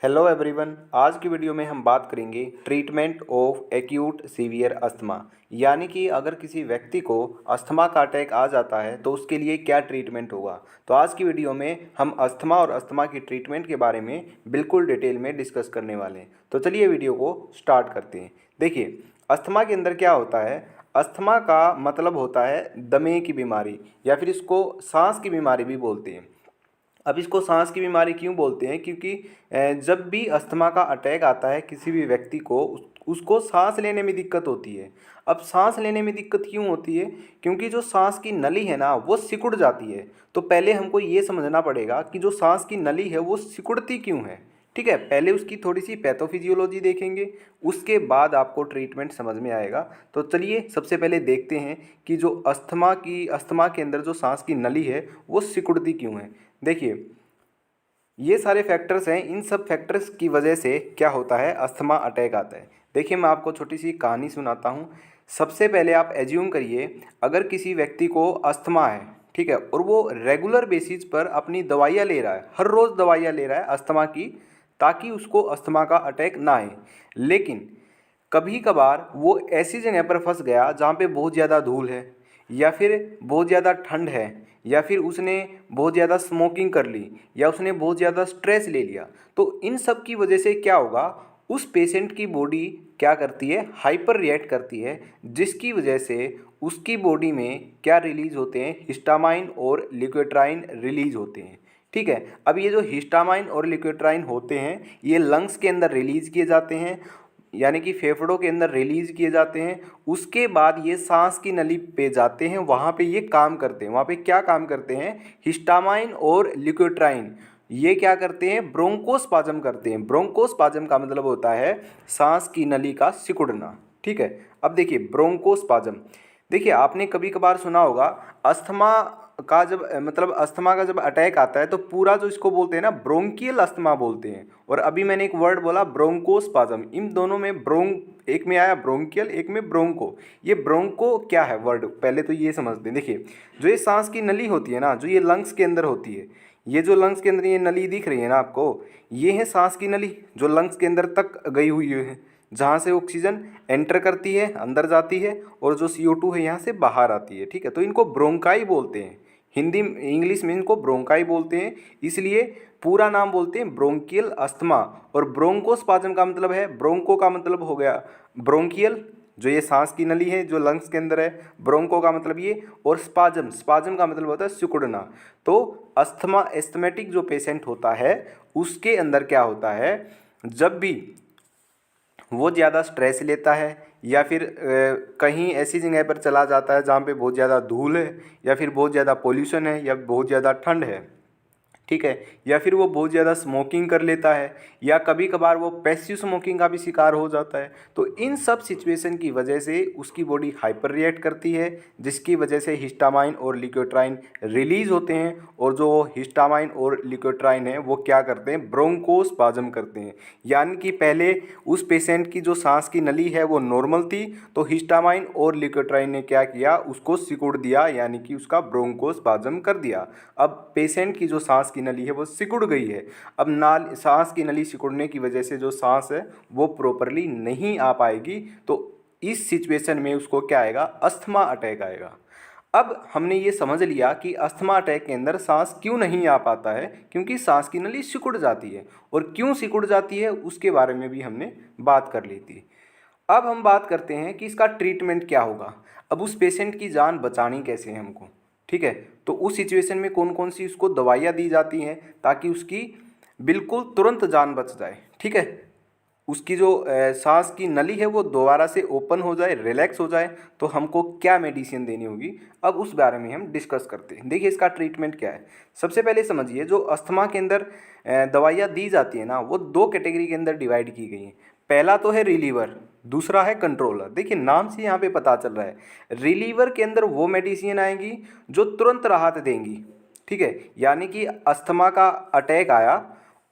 Hello everyone. आज की video में हम बात करेंगे treatment of acute severe asthma, यानी कि अगर किसी व्यक्ति को अस्थमा का अटैक आ जाता है तो उसके लिए क्या ट्रीटमेंट होगा। तो आज की वीडियो में हम अस्थमा और अस्थमा की ट्रीटमेंट के बारे में बिल्कुल डिटेल में डिस्कस करने वाले हैं। तो चलिए वीडियो को स्टार्ट करते हैं। देखिए, अस्थमा के अंदर क्या होता है। अस्थमा का मतलब होता है दमे की बीमारी, या फिर इसको सांस की बीमारी भी बोलते हैं। अब इसको सांस की बीमारी क्यों बोलते हैं, क्योंकि जब भी अस्थमा का अटैक आता है किसी भी व्यक्ति को उसको सांस लेने में दिक्कत होती है। अब सांस लेने में दिक्कत क्यों होती है, क्योंकि जो सांस की नली है ना वो सिकुड़ जाती है। तो पहले हमको ये समझना पड़ेगा कि जो सांस की नली है वो सिकुड़ती क्यों है। ठीक है, पहले उसकी थोड़ी सी पैथोफिजियोलॉजी देखेंगे, उसके बाद आपको ट्रीटमेंट समझ में आएगा। तो चलिए सबसे पहले देखते हैं कि जो अस्थमा के अंदर जो सांस की नली है वो सिकुड़ती क्यों है। देखिए, ये सारे फैक्टर्स हैं, इन सब फैक्टर्स की वजह से क्या होता है, अस्थमा अटैक आता है। देखिए, मैं आपको छोटी सी कहानी सुनाता हूँ। सबसे पहले आप एज्यूम करिए, अगर किसी व्यक्ति को अस्थमा है, ठीक है, और वो रेगुलर बेसिस पर अपनी दवाइयाँ ले रहा है, हर रोज़ दवाइयाँ ले रहा है अस्थमा की, ताकि उसको अस्थमा का अटैक ना आए। लेकिन कभी कभार वो ऐसी जगह पर फंस गया जहाँ पे बहुत ज़्यादा धूल है, या फिर बहुत ज़्यादा ठंड है, या फिर उसने बहुत ज़्यादा स्मोकिंग कर ली, या उसने बहुत ज़्यादा स्ट्रेस ले लिया। तो इन सब की वजह से क्या होगा, उस पेशेंट की बॉडी क्या करती है, हाइपर रिएक्ट करती है, जिसकी वजह से उसकी बॉडी में क्या रिलीज होते हैं, हिस्टामाइन और लिकोट्राइन रिलीज होते हैं। ठीक है, अब ये जो हिस्टामाइन और लिकोट्राइन होते हैं ये लंग्स के अंदर रिलीज किए जाते हैं, यानी कि फेफड़ों के अंदर रिलीज किए जाते हैं। उसके बाद ये सांस की नली पे जाते हैं, वहाँ पे ये काम करते हैं। वहाँ पे क्या काम करते हैं, हिस्टामाइन और लिकोट्राइन ये क्या करते हैं, ब्रोंकोस्पाज्म करते हैं। ब्रोंकोस्पाज्म का मतलब होता है सांस की नली का सिकुड़ना। ठीक है, अब देखिए ब्रोंकोस्पाज्म, देखिए आपने कभी कभार सुना होगा अस्थमा का जब मतलब अस्थमा का जब अटैक आता है तो पूरा जो इसको बोलते हैं ना ब्रोंकियल अस्थमा बोलते हैं। और अभी मैंने एक वर्ड बोला ब्रोंकोस्पाज्म, इन दोनों में एक में आया ब्रोंकियल, एक में ब्रोंको। ये ब्रोंको क्या है वर्ड, पहले तो ये समझते हैं। देखिए, जो ये सांस की नली होती है ना, जो ये लंग्स के अंदर होती है, ये जो लंग्स के अंदर ये नली दिख रही है ना आपको, ये है सांस की नली जो लंग्स के अंदर तक गई हुई है, जहाँ से ऑक्सीजन एंटर करती है, अंदर जाती है, और जो CO2 है यहाँ से बाहर आती है। ठीक है, तो इनको ब्रोंकाई बोलते हैं, हिंदी इंग्लिश में इनको ब्रोंकाई बोलते हैं, इसलिए पूरा नाम बोलते हैं ब्रोंकियल अस्थमा। और ब्रोंकोस्पाज्म का मतलब है, ब्रोंको का मतलब हो गया ब्रोंकियल, जो ये सांस की नली है जो लंग्स के अंदर है, ब्रोंको का मतलब ये, और स्पाज्म का मतलब होता है सिकुड़ना। तो अस्थमा एस्थमेटिक जो पेशेंट होता है उसके अंदर क्या होता है, जब भी वो ज़्यादा स्ट्रेस लेता है, या फिर कहीं ऐसी जगह पर चला जाता है जहाँ पे बहुत ज़्यादा धूल है, या फिर बहुत ज़्यादा पोल्यूशन है, या बहुत ज़्यादा ठंड है, ठीक है, या फिर वो बहुत ज़्यादा स्मोकिंग कर लेता है, या कभी कभार वो पैसिव स्मोकिंग का भी शिकार हो जाता है, तो इन सब सिचुएशन की वजह से उसकी बॉडी हाइपर रिएक्ट करती है, जिसकी वजह से हिस्टामाइन और लिकोट्राइन रिलीज होते हैं। और जो हिस्टामाइन और लिकोट्राइन है वो क्या करते हैं, ब्रोंकोस्पाज्म करते हैं। यानी कि पहले उस पेशेंट की जो सांस की नली है वो नॉर्मल थी, तो हिस्टामाइन और लिकोट्राइन ने क्या किया, उसको सिकुड़ दिया, यानी कि उसका ब्रोंकोस्पाज्म कर दिया। अब पेशेंट की जो सांस की नली है वो सिकुड़ गई है। अब सांस की नली सिकुड़ने की वजह से जो सांस है वो प्रॉपरली नहीं आ पाएगी, तो इस सिचुएशन में उसको क्या आएगा, अस्थमा अटैक आएगा। अब हमने ये समझ लिया कि अस्थमा अटैक के अंदर सांस क्यों नहीं आ पाता है, क्योंकि सांस की नली सिकुड़ जाती है। और क्यों सिकुड़ जाती है उसके बारे में भी हमने बात कर ली थी। अब हम बात करते हैं कि इसका ट्रीटमेंट क्या होगा। अब उस पेशेंट की जान बचानी कैसे है हमको, ठीक है, तो उस सिचुएशन में कौन कौन सी उसको दवाइयाँ दी जाती हैं ताकि उसकी बिल्कुल तुरंत जान बच जाए। ठीक है, उसकी जो सांस की नली है वो दोबारा से ओपन हो जाए, रिलैक्स हो जाए, तो हमको क्या मेडिसिन देनी होगी, अब उस बारे में हम डिस्कस करते हैं। देखिए, इसका ट्रीटमेंट क्या है। सबसे पहले समझिए, जो अस्थमा के अंदर दवाइयाँ दी जाती है ना वो दो कैटेगरी के अंदर डिवाइड की गई हैं। पहला तो है रिलीवर, दूसरा है कंट्रोलर। देखिए, नाम से यहाँ पे पता चल रहा है, रिलीवर के अंदर वो मेडिसिन आएंगी जो तुरंत राहत देंगी। ठीक है, यानी कि अस्थमा का अटैक आया,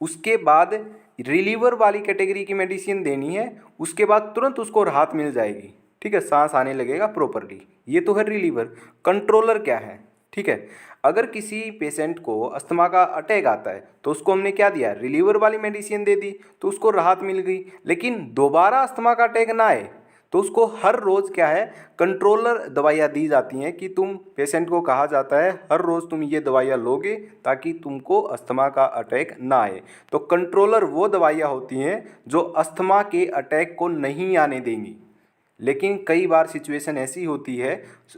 उसके बाद रिलीवर वाली कैटेगरी की मेडिसिन देनी है, उसके बाद तुरंत उसको राहत मिल जाएगी। ठीक है, सांस आने लगेगा प्रॉपरली, ये तो है रिलीवर। कंट्रोलर क्या है, ठीक है, अगर किसी पेशेंट को अस्थमा का अटैक आता है तो उसको हमने क्या दिया, रिलीवर वाली मेडिसिन दे दी तो उसको राहत मिल गई। लेकिन दोबारा अस्थमा का अटैक ना आए तो उसको हर रोज़ क्या है, कंट्रोलर दवाइयाँ दी जाती हैं कि तुम, पेशेंट को कहा जाता है हर रोज़ तुम ये दवाइयाँ लोगे ताकि तुमको अस्थमा का अटैक ना आए। तो कंट्रोलर वो दवाइयाँ होती हैं जो अस्थमा के अटैक को नहीं आने देंगी। लेकिन कई बार सिचुएशन ऐसी होती है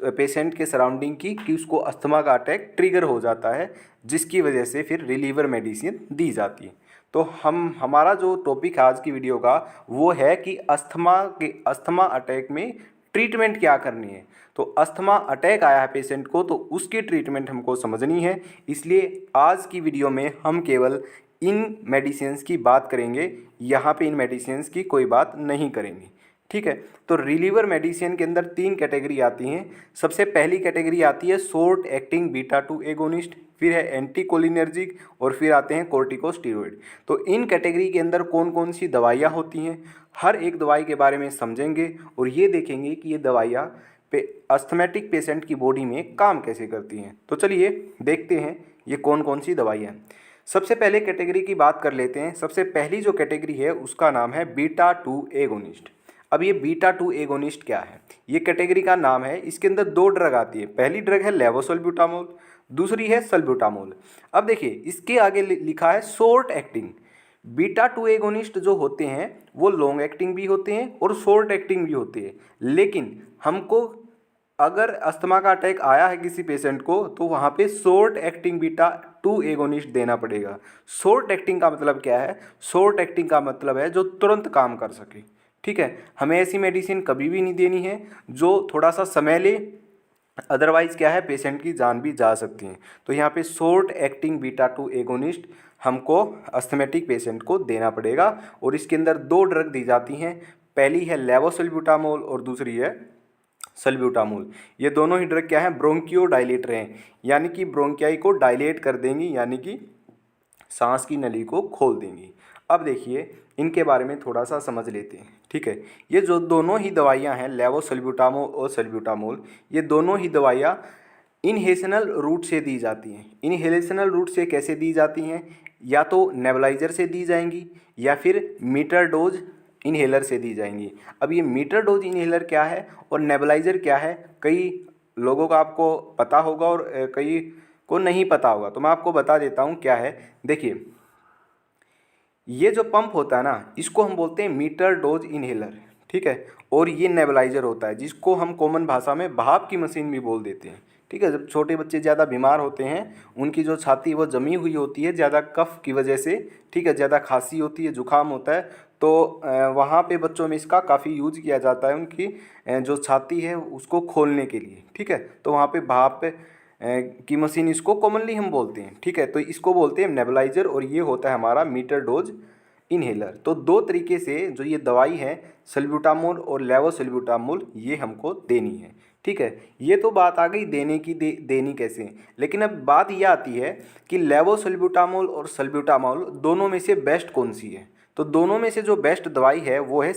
पेशेंट के सराउंडिंग की कि उसको अस्थमा का अटैक ट्रिगर हो जाता है, जिसकी वजह से फिर रिलीवर मेडिसिन दी जाती है। तो हमारा जो टॉपिक है आज की वीडियो का वो है कि अस्थमा अटैक में ट्रीटमेंट क्या करनी है। तो अस्थमा अटैक आया है पेशेंट को तो उसकी ट्रीटमेंट हमको समझनी है, इसलिए आज की वीडियो में हम केवल इन मेडिसिन्स की बात करेंगे, यहाँ पे इन मेडिसिन्स की कोई बात नहीं करेंगे। ठीक है, तो रिलीवर मेडिसिन के अंदर 3 कैटेगरी आती हैं। सबसे पहली कैटेगरी आती है शॉर्ट एक्टिंग बीटा 2 एगोनिस्ट, फिर है एंटीकोलिनर्जिक और फिर आते हैं कोर्टिकोस्टेरॉइड। तो इन कैटेगरी के अंदर कौन कौन सी दवाइयाँ होती हैं, हर एक दवाई के बारे में समझेंगे और ये देखेंगे कि ये दवाइयाँ अस्थमेटिक पेशेंट की बॉडी में काम कैसे करती हैं। तो चलिए देखते हैं ये कौन कौन सी दवाइयाँ हैं। सबसे पहले कैटेगरी की बात कर लेते हैं। सबसे पहली जो कैटेगरी है उसका नाम है बीटा 2 एगोनिस्ट। अब ये बीटा 2 एगोनिस्ट क्या है, ये कैटेगरी का नाम है। इसके अंदर 2 ड्रग आती है, पहली ड्रग है लेवोसल्ब्यूटामोल, दूसरी है सल्ब्यूटामोल। अब देखिए इसके आगे लिखा है शॉर्ट एक्टिंग। बीटा 2 एगोनिस्ट जो होते हैं वो लॉन्ग एक्टिंग भी होते हैं और शॉर्ट एक्टिंग भी होते हैं। लेकिन हमको अगर अस्थमा का अटैक आया है किसी पेशेंट को तो वहाँ पे शॉर्ट एक्टिंग बीटा 2 एगोनिस्ट देना पड़ेगा। शॉर्ट एक्टिंग का मतलब क्या है, शॉर्ट एक्टिंग का मतलब है जो तुरंत काम कर सके। ठीक है, हमें ऐसी मेडिसिन कभी भी नहीं देनी है जो थोड़ा सा समय ले, अदरवाइज़ क्या है पेशेंट की जान भी जा सकती है। तो यहाँ पे शॉर्ट एक्टिंग बीटा 2 एगोनिस्ट हमको अस्थमेटिक पेशेंट को देना पड़ेगा और इसके अंदर 2 ड्रग दी जाती हैं, पहली है लेवोसल्ब्यूटामोल और दूसरी है सल्ब्यूटामोल। ये दोनों ही ड्रग क्या है, ब्रोंकियो डायलेटर हैं, यानी कि ब्रोंकियाई को डायलेट कर देंगी, यानी कि सांस की नली को खोल देंगी। अब देखिए इनके बारे में थोड़ा सा समझ लेते हैं। ठीक है, ये जो दोनों ही दवाइयाँ हैं लेवोसल्ब्यूटामोल और सल्ब्यूटामोल, ये दोनों ही दवाइयाँ इनहेलेशनल रूट से दी जाती हैं। इनहेलेशनल रूट से कैसे दी जाती हैं, या तो नेबुलाइजर से दी जाएंगी या फिर मीटर डोज इनहेलर से दी जाएंगी। अब ये मीटर डोज इनहेलर क्या है और नेबुलाइजर क्या है, कई लोगों का आपको पता होगा और कई को नहीं पता होगा, तो मैं आपको बता देता हूँ क्या है। देखिए ये जो पंप होता है ना इसको हम बोलते हैं मीटर डोज इनहेलर। ठीक है, और ये नेबुलाइजर होता है जिसको हम कॉमन भाषा में भाप की मशीन भी बोल देते हैं। ठीक है, जब छोटे बच्चे ज़्यादा बीमार होते हैं, उनकी जो छाती वो जमी हुई होती है ज़्यादा कफ की वजह से, ठीक है, ज़्यादा खांसी होती है, जुकाम होता है, तो वहाँ पे बच्चों में इसका काफ़ी यूज किया जाता है उनकी जो छाती है उसको खोलने के लिए। ठीक है, तो वहाँ पे भाप की मशीन इसको कॉमनली हम बोलते हैं। ठीक है, तो इसको बोलते हैं नेबुलाइजर और ये होता है हमारा मीटर डोज इनहेलर। तो 2 तरीके से जो ये दवाई है सल्ब्यूटामोल और लेवोसल्ब्यूटामोल ये हमको देनी है। ठीक है, ये तो बात आ गई देने की, देनी कैसे। लेकिन अब बात यह आती है कि लेवोसल्ब्यूटामोल और सल्ब्यूटामोल दोनों में से बेस्ट कौन सी है। तो दोनों में से जो बेस्ट दवाई है वो है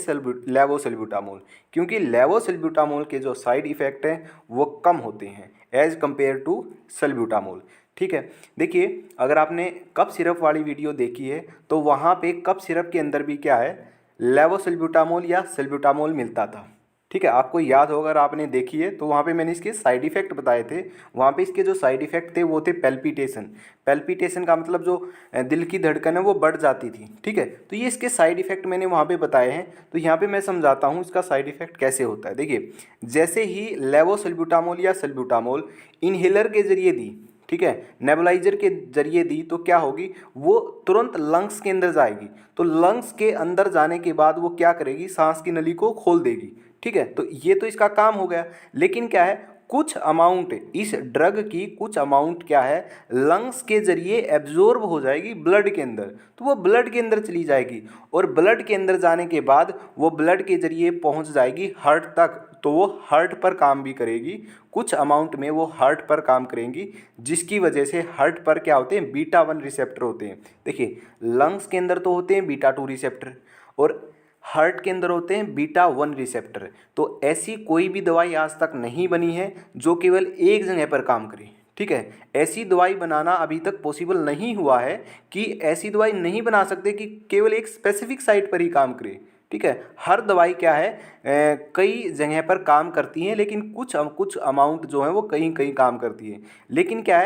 लेवोसल्ब्यूटामोल, क्योंकि लेवोसल्ब्यूटामोल के जो साइड इफ़ेक्ट हैं वो कम होते हैं एज़ कम्पेयर टू सल्ब्यूटामोल। ठीक है, देखिए अगर आपने कप सिरप वाली वीडियो देखी है तो वहाँ पे कप सिरप के अंदर भी क्या है, लेवोसल्ब्यूटामोल या सल्ब्यूटामोल मिलता था। ठीक है, आपको याद होगा, अगर आपने देखी है तो वहाँ पे मैंने इसके साइड इफ़ेक्ट बताए थे। वहाँ पे इसके जो साइड इफ़ेक्ट थे वो थे पेल्पिटेशन। पेल्पिटेशन का मतलब जो दिल की धड़कन है वो बढ़ जाती थी। ठीक है, तो ये इसके साइड इफ़ेक्ट मैंने वहाँ पे बताए हैं। तो यहाँ पे मैं समझाता हूँ इसका साइड इफ़ेक्ट कैसे होता है। देखिए जैसे ही लेवोसल्ब्यूटामोल या सल्ब्यूटामोल इनहेलर के जरिए दी, ठीक है, नेबुलाइजर के जरिए दी, तो क्या होगी, वो तुरंत लंग्स के अंदर जाएगी। तो लंग्स के अंदर जाने के बाद वो क्या करेगी, सांस की नली को खोल देगी। ठीक है, तो ये तो इसका काम हो गया। लेकिन क्या है, कुछ अमाउंट इस ड्रग की, कुछ अमाउंट क्या है, लंग्स के जरिए एब्जॉर्ब हो जाएगी ब्लड के अंदर। तो वो ब्लड के अंदर चली जाएगी और ब्लड के अंदर जाने के बाद वो ब्लड के जरिए पहुंच जाएगी हार्ट तक। तो वो हार्ट पर काम भी करेगी, कुछ अमाउंट में वो हार्ट पर काम करेंगी, जिसकी वजह से हार्ट पर क्या होते हैं, बीटा 1 रिसेप्टर होते हैं। देखिए लंग्स के अंदर तो होते हैं बीटा 2 रिसेप्टर और हार्ट के अंदर होते हैं बीटा 1 रिसेप्टर। तो ऐसी कोई भी दवाई आज तक नहीं बनी है जो केवल एक जगह पर काम करे। ठीक है, ऐसी दवाई बनाना अभी तक पॉसिबल नहीं हुआ है कि ऐसी दवाई नहीं बना सकते कि केवल एक स्पेसिफिक साइट पर ही काम करे। ठीक है, हर दवाई क्या है कई जगह पर काम करती हैं, लेकिन कुछ अमाउंट जो है वो कहीं कहीं काम करती है। लेकिन क्या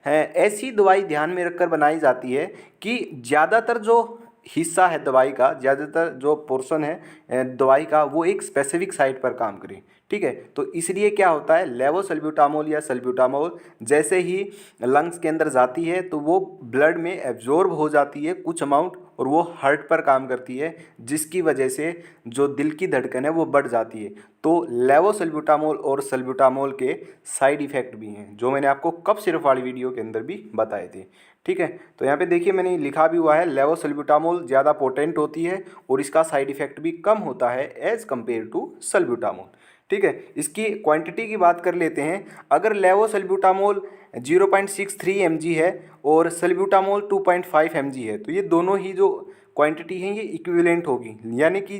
है ऐसी दवाई ध्यान में रखकर बनाई जाती है कि ज़्यादातर जो हिस्सा है दवाई का, ज़्यादातर जो पोर्शन है दवाई का, वो एक स्पेसिफिक साइट पर काम करे। ठीक है, तो इसलिए क्या होता है, लेवोसल्ब्यूटामोल या सल्ब्यूटामोल जैसे ही लंग्स के अंदर जाती है तो वो ब्लड में एब्जॉर्ब हो जाती है कुछ अमाउंट, और वो हार्ट पर काम करती है, जिसकी वजह से जो दिल की धड़कन है वो बढ़ जाती है। तो लेवोसल्ब्यूटामोल और सल्ब्यूटामोल के साइड इफ़ेक्ट भी हैं, जो मैंने आपको कफ सिरप वाली वीडियो के अंदर भी बताए थे। ठीक है, तो यहाँ पे देखिए मैंने लिखा भी हुआ है, लेवोसल्ब्यूटामोल ज़्यादा पोटेंट होती है और इसका साइड इफ़ेक्ट भी कम होता है एज़ कम्पेयर टू सल्ब्यूटामोल। ठीक है, इसकी क्वांटिटी की बात कर लेते हैं। अगर लेवोसल्ब्यूटामोल 0.63 mg है और सल्ब्यूटामोल 2.5 mg है, तो ये दोनों ही जो क्वांटिटी है ये इक्विवेलेंट होगी, यानी कि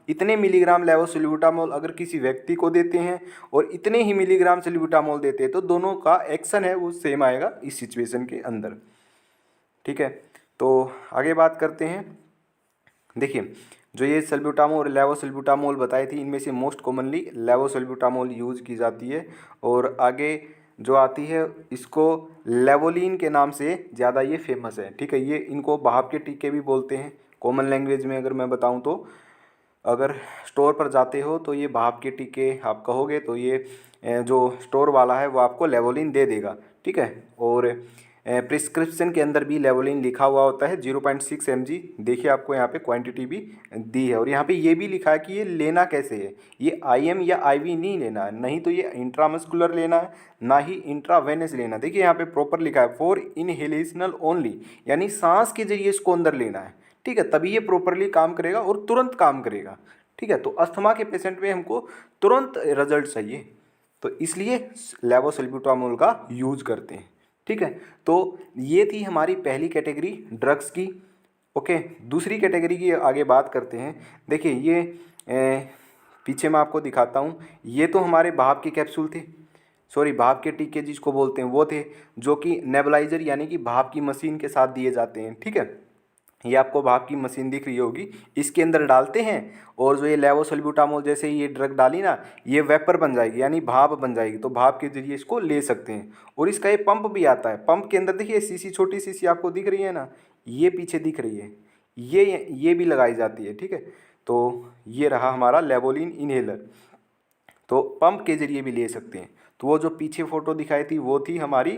इतने मिलीग्राम लेवोसल्ब्यूटामोल अगर किसी व्यक्ति को देते हैं और इतने ही मिलीग्राम सल्ब्यूटामोल देते हैं, तो दोनों का एक्शन है वो सेम आएगा इस सिचुएशन के अंदर। ठीक है, तो आगे बात करते हैं। देखिए, जो ये सल्ब्यूटामोल और लेवोसल्ब्यूटामोल बताई थी, इनमें से मोस्ट कॉमनली लेवोसल्ब्यूटामोल यूज़ की जाती है, और आगे जो आती है इसको लेवोलिन के नाम से ज़्यादा ये फेमस है। ठीक है, ये इनको भाप के टीके भी बोलते हैं कॉमन लैंग्वेज में। अगर मैं बताऊं तो अगर स्टोर पर जाते हो तो ये भाप के टीके आप कहोगे तो ये जो स्टोर वाला है वो आपको लेवोलिन दे देगा। ठीक है, और प्रिस्क्रिप्शन के अंदर भी लेवोलिन लिखा हुआ होता है 0.6 mg। देखिए आपको यहाँ पे क्वांटिटी भी दी है, और यहाँ पे ये भी लिखा है कि ये लेना कैसे है, ये IM या IV नहीं लेना है, नहीं तो ये इंट्रामस्कुलर लेना है, ना ही इंट्रावेनस लेना। देखिए यहाँ पे प्रॉपर लिखा है फॉर इनहेलेशनल ओनली, यानी सांस के जरिए इसको अंदर लेना है। ठीक है, तभी ये प्रॉपरली काम करेगा और तुरंत काम करेगा। ठीक है, तो अस्थमा के पेशेंट में हमको तुरंत रिजल्ट चाहिए, तो इसलिए लेवोसल्ब्यूटामोल का यूज करते हैं। ठीक है, तो ये थी हमारी पहली कैटेगरी ड्रग्स की। ओके, दूसरी कैटेगरी की आगे बात करते हैं। देखिए ये पीछे मैं आपको दिखाता हूँ, ये तो हमारे भाप के कैप्सूल थे, सॉरी भाप के टीके जिसको बोलते हैं वो थे, जो कि नेबुलाइजर यानी कि भाप की मशीन के साथ दिए जाते हैं। ठीक है, ये आपको भाप की मशीन दिख रही होगी, इसके अंदर डालते हैं, और जो ये लेवोसल्ब्यूटामोल जैसे ये ड्रग डाली ना, ये वेपर बन जाएगी यानी भाप बन जाएगी, तो भाप के जरिए इसको ले सकते हैं। और इसका ये पंप भी आता है, पंप के अंदर देखिए सीसी, छोटी सीसी आपको दिख रही है ना, ये पीछे दिख रही है, ये भी लगाई जाती है। ठीक है, तो ये रहा हमारा लेवोलिन इनहेलर, तो पंप के जरिए भी ले सकते हैं। तो वो जो पीछे फ़ोटो दिखाई थी वो थी हमारी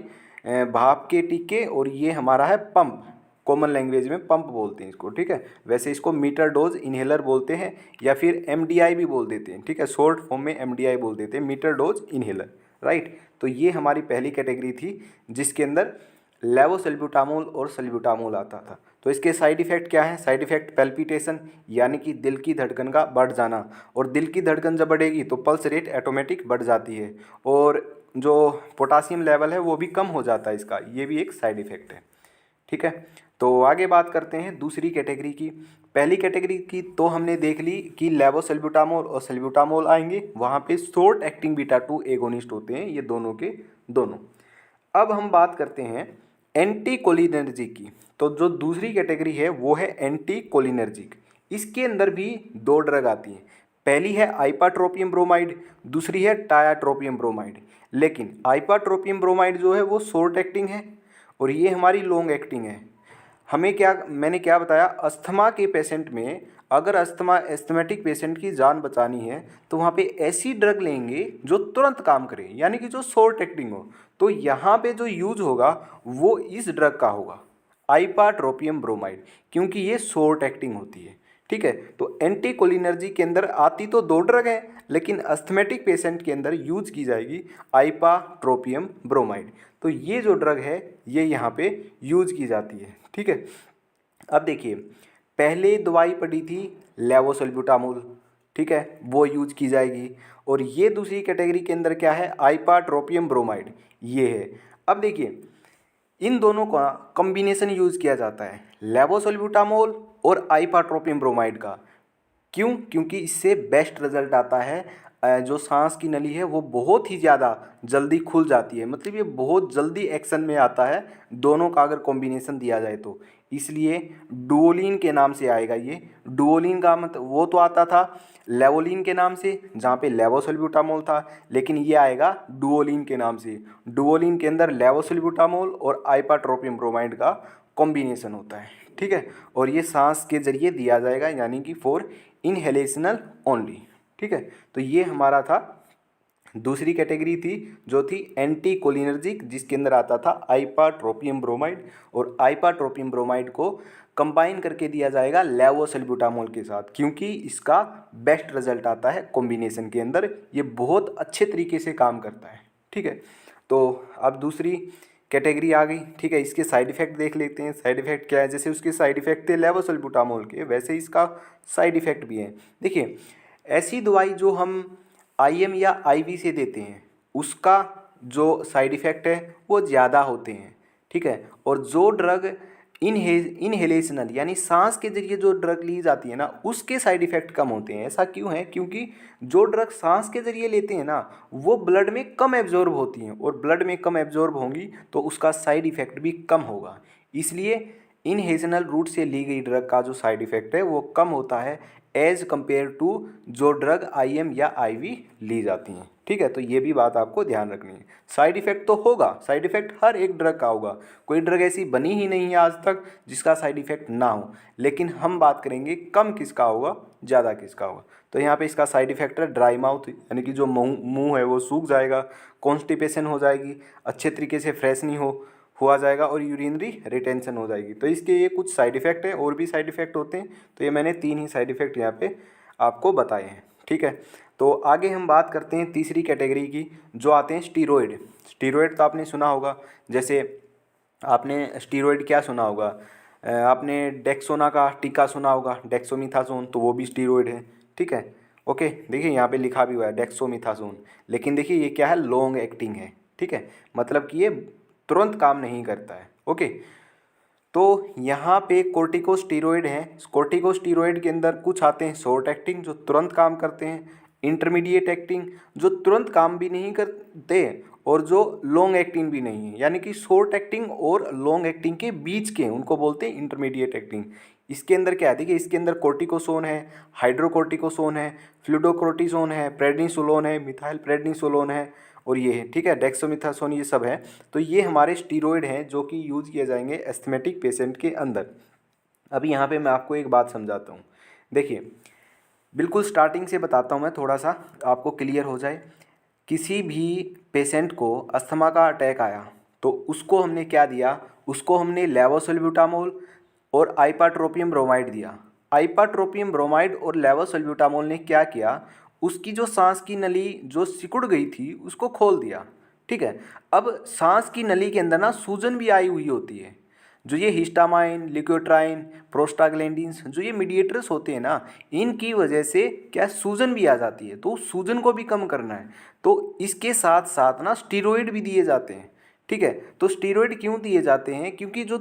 भाप के टीके, और ये हमारा है पंप, कॉमन लैंग्वेज में पंप बोलते हैं इसको। ठीक है, वैसे इसको मीटर डोज इनहेलर बोलते हैं, या फिर MDI भी बोल देते हैं। ठीक है, शॉर्ट फॉर्म में MDI बोल देते हैं, मीटर डोज इनहेलर। राइट, तो ये हमारी पहली कैटेगरी थी जिसके अंदर लेवोसल्ब्यूटामोल और सल्ब्यूटामोल आता था। तो इसके साइड इफ़ेक्ट क्या है, साइड इफ़ेक्ट पैल्पिटेशन, यानी कि दिल की धड़कन का बढ़ जाना, और दिल की धड़कन जब बढ़ेगी तो पल्स रेट ऑटोमेटिक बढ़ जाती है, और जो पोटासियम लेवल है वो भी कम हो जाता है इसका, ये भी एक साइड इफ़ेक्ट है। ठीक है, तो आगे बात करते हैं दूसरी कैटेगरी की। पहली कैटेगरी की तो हमने देख ली कि लेवोसल्ब्यूटामोल और सल्ब्यूटामोल आएंगे, वहाँ पे शॉर्ट एक्टिंग बीटा 2 एगोनिस्ट होते हैं, ये दोनों के दोनों। अब हम बात करते हैं एंटी कोलिनर्जिक की। तो जो दूसरी कैटेगरी है वो है एंटी कोलिनर्जिक। इसके अंदर भी दो ड्रग आती हैं, पहली है आइपाट्रोपियम ब्रोमाइड, दूसरी है टायाट्रोपियम ब्रोमाइड। लेकिन आइपाट्रोपियम ब्रोमाइड जो है वो शॉर्ट एक्टिंग है और ये हमारी लॉन्ग एक्टिंग है। मैंने क्या बताया, अस्थमा के पेशेंट में अगर एस्थमेटिक पेशेंट की जान बचानी है तो वहाँ पे ऐसी ड्रग लेंगे जो तुरंत काम करे, यानी कि जो शॉर्ट एक्टिंग हो। तो यहाँ पे जो यूज होगा वो इस ड्रग का होगा, आइपाट्रोपियम ब्रोमाइड, क्योंकि ये शॉर्ट एक्टिंग होती है। ठीक है, तो एंटी कोलिनर्जी के अंदर आती तो दो ड्रग है, लेकिन अस्थमेटिक पेशेंट के अंदर यूज की जाएगी आइपाट्रोपियम ब्रोमाइड। तो ये जो ड्रग है ये यहाँ पे यूज की जाती है। ठीक है, अब देखिए पहले दवाई पड़ी थी लेवोसल्ब्यूटामोल, ठीक है, वो यूज की जाएगी, और ये दूसरी कैटेगरी के अंदर क्या है, आइपाट्रोपियम ब्रोमाइड, ये है। अब देखिए इन दोनों का कॉम्बिनेशन यूज किया जाता है, लेवोसल्ब्यूटामोल और आइपाट्रोपियम ब्रोमाइड का। क्यों? क्योंकि इससे बेस्ट रिजल्ट आता है जो सांस की नली है वो बहुत ही ज़्यादा जल्दी खुल जाती है, मतलब ये बहुत जल्दी एक्शन में आता है दोनों का अगर कॉम्बिनेशन दिया जाए तो। इसलिए डुओलिन के नाम से आएगा ये। डुओलिन का मतलब वो तो आता था लेवोलिन के नाम से जहाँ पे लेवोसल्ब्यूटामोल था, लेकिन ये आएगा डुओलिन के नाम से। डुओलिन के अंदर लेवोसल्ब्यूटामोल और आइपाट्रोपियम ब्रोमाइड का कॉम्बिनेशन होता है, ठीक है। और ये सांस के जरिए दिया जाएगा, यानी कि फॉर इनहेलेशनल ओनली, ठीक है। तो ये हमारा था, दूसरी कैटेगरी थी जो थी एंटी कोलिनर्जिक, जिसके अंदर आता था आइपाट्रोपियम ब्रोमाइड, और आइपाट्रोपियम ब्रोमाइड को कंबाइन करके दिया जाएगा लेवोसल्ब्यूटामोल के साथ, क्योंकि इसका बेस्ट रिजल्ट आता है कॉम्बिनेशन के अंदर, ये बहुत अच्छे तरीके से काम करता है, ठीक है। तो अब दूसरी कैटेगरी आ गई, ठीक है। इसके साइड इफ़ेक्ट देख लेते हैं। साइड इफ़ेक्ट क्या है, जैसे उसके साइड इफ़ेक्ट थे लेवोसल्ब्यूटामोल के, वैसे इसका साइड इफ़ेक्ट भी है। देखिए, ऐसी दवाई जो हम आईएम या आईवी से देते हैं उसका जो साइड इफ़ेक्ट है वो ज़्यादा होते हैं, ठीक है। और जो ड्रग इनहेलेशनल यानी सांस के जरिए जो ड्रग ली जाती है ना, उसके साइड इफ़ेक्ट कम होते हैं। ऐसा क्यों है, क्योंकि जो ड्रग सांस के जरिए लेते हैं ना वो ब्लड में कम एब्जॉर्ब होती हैं, और ब्लड में कम एब्जॉर्ब होंगी तो उसका साइड इफ़ेक्ट भी कम होगा। इसलिए इनहेलेशनल रूट से ली गई ड्रग का जो साइड इफ़ेक्ट है वो कम होता है एज कंपेयर टू जो ड्रग आईएम या आईवी ली जाती हैं, ठीक है। तो ये भी बात आपको ध्यान रखनी है। साइड इफ़ेक्ट तो होगा, साइड इफ़ेक्ट हर एक ड्रग का होगा, कोई ड्रग ऐसी बनी ही नहीं है आज तक जिसका साइड इफ़ेक्ट ना हो, लेकिन हम बात करेंगे कम किसका होगा, ज़्यादा किसका होगा। तो यहाँ पे इसका साइड इफ़ेक्ट है ड्राई माउथ, यानी कि जो मुंह है वो सूख जाएगा, कॉन्स्टिपेशन हो जाएगी, अच्छे तरीके से फ्रेश नहीं हुआ जाएगा, और यूरिनरी रिटेंशन हो जाएगी। तो इसके ये कुछ साइड इफ़ेक्ट हैं, और भी साइड इफ़ेक्ट होते हैं, तो ये मैंने 3 ही साइड इफ़ेक्ट यहाँ पे आपको बताए हैं, ठीक है। तो आगे हम बात करते हैं तीसरी कैटेगरी की, जो आते हैं स्टीरॉयड। स्टीरॉयड तो आपने सुना होगा, जैसे आपने स्टीरॉयड क्या सुना होगा, आपने डेक्सोना का टीका सुना होगा, डेक्सोमिथासोन, तो वो भी स्टीरॉयड है, ठीक है। ओके, देखिए यहाँ पे लिखा भी हुआ है डेक्सोमिथासोन, लेकिन देखिए ये क्या है, लॉन्ग एक्टिंग है, ठीक है, मतलब कि ये तुरंत काम नहीं करता है। ओके, तो यहाँ पे कोर्टिकोस्टीरॉइड हैं। कोर्टिकोस्टीरॉइड के अंदर कुछ आते हैं शॉर्ट एक्टिंग जो तुरंत काम करते हैं, इंटरमीडिएट एक्टिंग जो तुरंत काम भी नहीं करते, और जो लॉन्ग एक्टिंग भी नहीं है, यानी कि शॉर्ट एक्टिंग और लॉन्ग एक्टिंग के बीच के उनको बोलते हैं इंटरमीडिएट एक्टिंग। इसके अंदर क्या है, देखिए इसके अंदर कोर्टिकोसोन है, हाइड्रोकोर्टिकोसोन है, फ्लूडोकोर्टिसोन है, प्रेडनिसोलोन है, मिथाइल प्रेडनिसोलोन है, और ये है, ठीक है, डेक्सोमिथासोन, ये सब है। तो ये हमारे स्टीरॉयड हैं जो कि यूज़ किए जाएंगे एस्थमेटिक पेशेंट के अंदर। अभी यहाँ पे मैं आपको एक बात समझाता हूँ। देखिए, बिल्कुल स्टार्टिंग से बताता हूँ मैं, थोड़ा सा आपको क्लियर हो जाए। किसी भी पेशेंट को अस्थमा का अटैक आया तो उसको हमने क्या दिया, उसको हमने लेवोसल्ब्यूटामोल और आइपाट्रोपियम ब्रोमाइड दिया। आइपाट्रोपियम ब्रोमाइड और लेवोसल्ब्यूटामोल ने क्या किया, उसकी जो सांस की नली जो सिकुड़ गई थी उसको खोल दिया, ठीक है। अब सांस की नली के अंदर ना सूजन भी आई हुई होती है, जो ये हिस्टामाइन, लिकोट्राइन, प्रोस्टाग्लैंडिन्स जो ये मीडिएटर्स होते हैं ना, इनकी वजह से क्या सूजन भी आ जाती है, तो सूजन को भी कम करना है तो इसके साथ साथ ना स्टीरॉयड भी दिए जाते हैं, ठीक है। तो स्टीरॉयड क्यों दिए जाते हैं, क्योंकि जो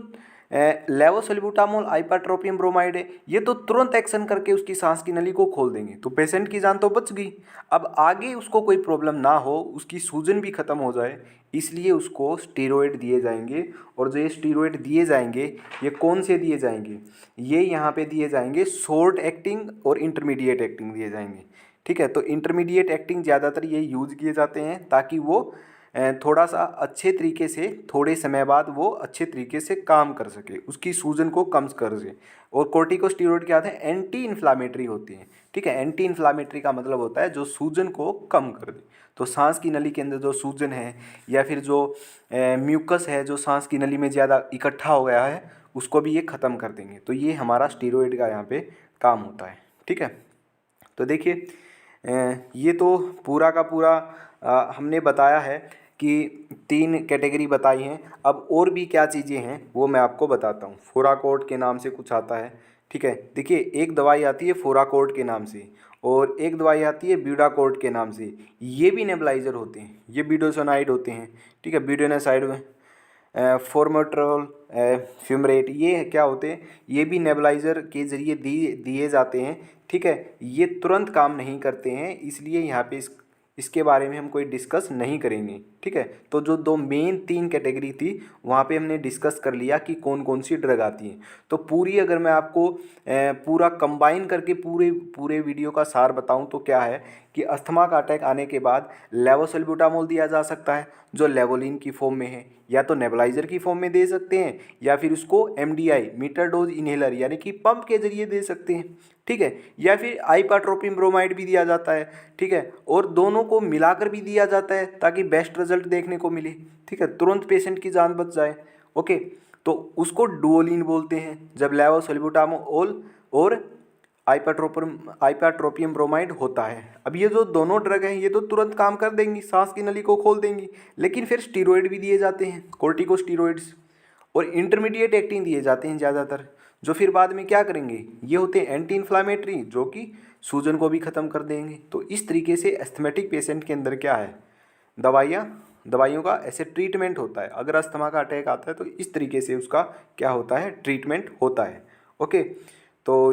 लेवोसल्ब्यूटामोल आइपाट्रोपियम ब्रोमाइड है ये तो तुरंत एक्शन करके उसकी सांस की नली को खोल देंगे, तो पेशेंट की जान तो बच गई। अब आगे उसको कोई प्रॉब्लम ना हो, उसकी सूजन भी खत्म हो जाए, इसलिए उसको स्टीरॉयड दिए जाएंगे। और जो ये स्टीरॉयड दिए जाएंगे ये कौन से दिए जाएंगे, ये यहाँ पे दिए जाएंगे शॉर्ट एक्टिंग और इंटरमीडिएट एक्टिंग दिए जाएंगे, ठीक है। तो इंटरमीडिएट एक्टिंग ज़्यादातर ये यूज़ किए जाते हैं ताकि वो थोड़ा सा अच्छे तरीके से थोड़े समय बाद वो अच्छे तरीके से काम कर सके, उसकी सूजन को कम कर सके। और कोर्टिकोस्टेरॉइड क्या होते हैं, एंटी इन्फ्लामेटरी होती हैं, ठीक है। एंटी इन्फ्लामेटरी का मतलब होता है जो सूजन को कम कर दे। तो सांस की नली के अंदर जो सूजन है या फिर जो म्यूकस है जो सांस की नली में ज़्यादा इकट्ठा हो गया है उसको भी ये ख़त्म कर देंगे। तो ये हमारा स्टीरॉयड का यहाँ पे काम होता है, ठीक है। तो देखिए ये तो पूरा का पूरा हमने बताया है कि 3 कैटेगरी बताई हैं। अब और भी क्या चीज़ें हैं वो मैं आपको बताता हूँ। फोराकोड के नाम से कुछ आता है, ठीक है। देखिए एक दवाई आती है फोराकोड के नाम से और एक दवाई आती है ब्यूडाकोड के नाम से, ये भी नेबुलाइज़र होते हैं, ये ब्यूडोसोनाइड होते हैं, ठीक है। ब्यूडोनासाइड फॉर्मेट्रोल, फ्यूमरेट, ये क्या होते हैं, ये भी नेबुलाइज़र के ज़रिए दिए जाते हैं। ठीक है, ये तुरंत काम नहीं करते हैं, इसलिए यहाँ पे इसके बारे में हम कोई डिस्कस नहीं करेंगे। ठीक है, तो जो दो मेन 3 कैटेगरी थी वहाँ पे हमने डिस्कस कर लिया कि कौन कौन सी ड्रग आती हैं। तो पूरी अगर मैं आपको पूरा कंबाइन करके पूरे वीडियो का सार बताऊं तो क्या है कि अस्थमा का अटैक आने के बाद लेवोसल्ब्यूटामोल दिया जा सकता है जो लेवोलिन की फॉर्म में है, या तो नेबुलाइज़र की फॉर्म में दे सकते हैं, या फिर उसको MDI मीटर डोज इन्हेलर यानी कि पंप के जरिए दे सकते हैं। ठीक है, या फिर आइपाट्रोपिन ब्रोमाइड भी दिया जाता है। ठीक है, और दोनों को मिलाकर भी दिया जाता है ताकि बेस्ट रिजल्ट देखने को मिले। ठीक है, तुरंत पेशेंट की जान बच जाए। ओके, तो उसको डुओलिन बोलते हैं जब लेवोसल्ब्यूटामोल और आइपाट्रोपियम ब्रोमाइड होता है। अब ये जो दोनों ड्रग हैं ये तो तुरंत काम कर देंगी, सांस की नली को खोल देंगी, लेकिन फिर स्टीरॉयड भी दिए जाते हैं, कोर्टिकोस्टीरॉइड्स, और इंटरमीडिएट एक्टिंग दिए जाते हैं ज़्यादातर, जो फिर बाद में क्या करेंगे, ये होते हैं एंटी इन्फ्लामेटरी जो कि सूजन को भी ख़त्म कर देंगे। तो इस तरीके से एस्थमेटिक पेशेंट के अंदर क्या है, दवाइयों का ऐसे ट्रीटमेंट होता है। अगर अस्थमा का अटैक आता है तो इस तरीके से उसका क्या होता है, ट्रीटमेंट होता है। ओके, तो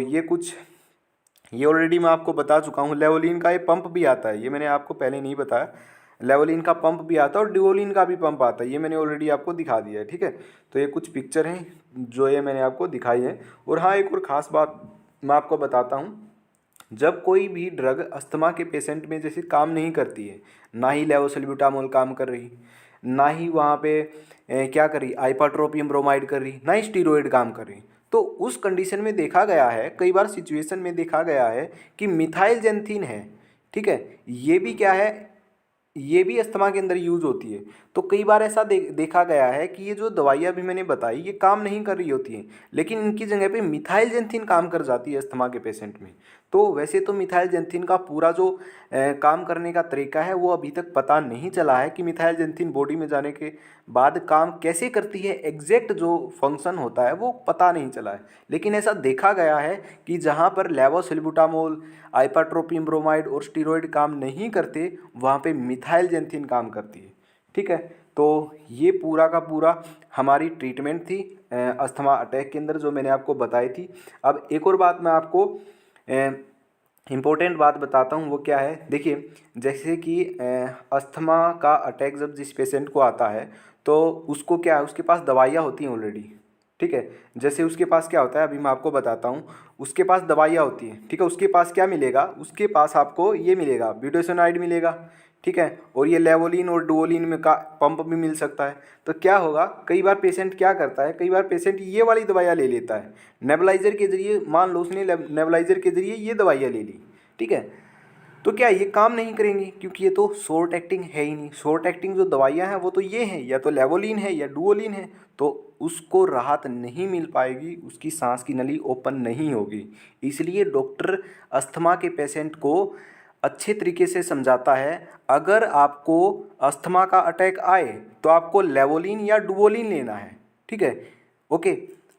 ये ऑलरेडी मैं आपको बता चुका हूँ। लेवोलिन का ये पंप भी आता है, ये मैंने आपको पहले नहीं बताया। लेवोलिन का पंप भी आता है और डुओलिन का भी पंप आता है, ये मैंने ऑलरेडी आपको दिखा दिया है। ठीक है, तो ये कुछ पिक्चर हैं जो ये मैंने आपको दिखाई है। और हाँ, एक और ख़ास बात मैं आपको बताता हूँ, जब कोई भी ड्रग अस्थमा के पेशेंट में जैसे काम नहीं करती है, ना ही लेवोसल्ब्यूटामोल काम कर रही, ना ही वहाँ पे क्या कर रही आइपाट्रोपियम ब्रोमाइड कर रही, ना ही स्टीरॉयड काम कर रही, तो उस कंडीशन में देखा गया है, कई बार सिचुएशन में देखा गया है कि मिथाइल जेंथिन है। ठीक है, ये भी क्या है, ये भी अस्थमा के अंदर यूज होती है। तो कई बार ऐसा देखा गया है कि ये जो दवाइयाँ भी मैंने बताई ये काम नहीं कर रही होती हैं, लेकिन इनकी जगह पे मिथाइल जेंथिन काम कर जाती है अस्थमा के पेशेंट में। तो वैसे तो मिथाइल जेंथिन का पूरा जो काम करने का तरीका है वो अभी तक पता नहीं चला है कि मिथाइल जेंथिन बॉडी में जाने के बाद काम कैसे करती है, एग्जैक्ट जो फंक्शन होता है वो पता नहीं चला है। लेकिन ऐसा देखा गया है कि जहाँ पर लेवोसल्ब्यूटामोल, आइपाट्रोपियम ब्रोमाइड और स्टीरॉयड काम नहीं करते, वहाँ पे मिथाइल जेंथिन काम करती है। ठीक है, तो ये पूरा का पूरा हमारी ट्रीटमेंट थी अस्थमा अटैक के अंदर जो मैंने आपको बताई थी। अब एक और बात मैं आपको इम्पोर्टेंट बात बताता हूँ, वो क्या है, देखिए जैसे कि अस्थमा का अटैक जब जिस पेशेंट को आता है तो उसको क्या है, उसके पास दवाइयाँ होती हैं ऑलरेडी। ठीक है, जैसे उसके पास क्या होता है, अभी मैं आपको बताता हूँ, उसके पास दवाइयाँ होती हैं। ठीक है, उसके पास क्या मिलेगा, उसके पास आपको ये मिलेगा, ब्यूटेसोनाइड मिलेगा। ठीक है, और ये लेवोलिन और डुओलिन में का पंप भी मिल सकता है। तो क्या होगा, कई बार पेशेंट क्या करता है, कई बार पेशेंट ये वाली दवाइयाँ ले लेता है नेबुलाइज़र के ज़रिए, मान लो उसने नेबुलाइज़र के ज़रिए ये दवाइयाँ ले ली। ठीक है, तो क्या ये काम नहीं करेंगी, क्योंकि ये तो शॉर्ट एक्टिंग है ही नहीं। शॉर्ट एक्टिंग जो दवाइयाँ हैं वो तो ये हैं, या तो लेवोलिन है या डुओलिन है, तो उसको राहत नहीं मिल पाएगी, उसकी सांस की नली ओपन नहीं होगी। इसलिए डॉक्टर अस्थमा के पेशेंट को अच्छे तरीके से समझाता है, अगर आपको अस्थमा का अटैक आए तो आपको लेवोलिन या डुओलिन लेना है। ठीक है, ओके,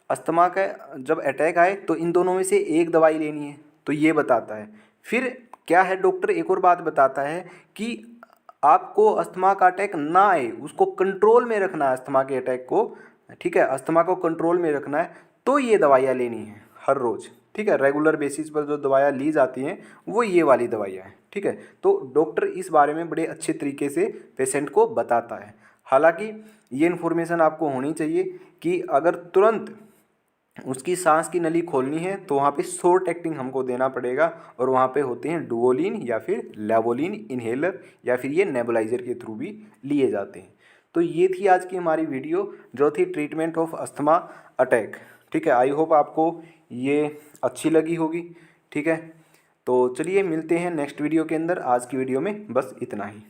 अस्थमा का जब अटैक आए तो इन दोनों में से एक दवाई लेनी है, तो ये बताता है। फिर क्या है, डॉक्टर एक और बात बताता है कि आपको अस्थमा का अटैक ना आए, उसको कंट्रोल में रखना है अस्थमा के अटैक को। ठीक है, अस्थमा को कंट्रोल में रखना है तो ये दवाइयाँ लेनी है हर रोज़। ठीक है, रेगुलर बेसिस पर जो दवाइयाँ ली जाती हैं वो ये वाली दवाइयाँ हैं। ठीक है, तो डॉक्टर इस बारे में बड़े अच्छे तरीके से पेशेंट को बताता है। हालांकि ये इन्फॉर्मेशन आपको होनी चाहिए कि अगर तुरंत उसकी सांस की नली खोलनी है तो वहाँ पे शॉर्ट एक्टिंग हमको देना पड़ेगा, और वहाँ पे होते हैं डुओलिन या फिर लेवोलिन इन्हेलर, या फिर ये नेबुलाइज़र के थ्रू भी लिए जाते हैं। तो ये थी आज की हमारी वीडियो जो थी ट्रीटमेंट ऑफ अस्थमा अटैक। ठीक है, आई होप आपको ये अच्छी लगी होगी। ठीक है, तो चलिए मिलते हैं नेक्स्ट वीडियो के अंदर। आज की वीडियो में बस इतना ही।